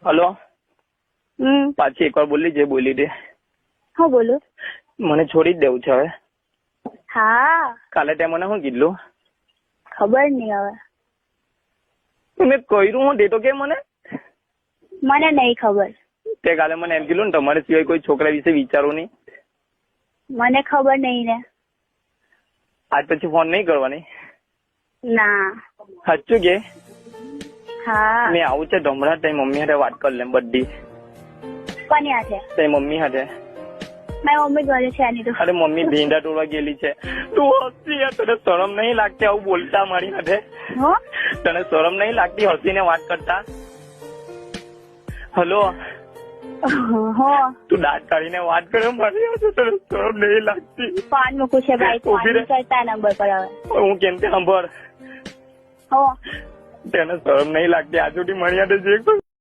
Hello, પાછી એકવાર બોલી જે બોલી દે. હું બોલું? મને છોડી જ દેવું છે હવે. હા. કાલે તે મને શું કીધું? ખબર નહીં હવે. મેં કર્યું હું તે તો કે મને નહીં ખબર. તે કાલે મને એમ કીધું ને તમારે સિવાય કોઈ છોકરા વિશે વિચારો નહીં. મને ખબર નહીં ને. આજ પછી ફોન નહીં કરવાની? ના. સાચું કે? હા. મેં આવું છે હમણાં તારી મમ્મી હાથે વાત કરી લે બધી. કોની હાથે? તારી મમ્મી હાથે. મારી મમ્મી ઘરે છે નહીં તો. અરે મમ્મી ભીંડા તોડવા ગયેલી છે. તું હસી યાર, તને શરમ નહીં લાગતી આવું બોલતા મારી હાથે? તને શરમ નહીં લાગતી હસીને વાત કરતા? હલો, તું દાંત કાઢીને વાત કરે મારી હાથે, તને શરમ નહીં લાગતી? ફોન મૂકું છે ભાઈ, ફોન કરતા નંબર પર હવે. હું કેમ કે સાંભળ, હો તેને શરમ નહીં લાગતી આજ સુધી મારી હાથે જે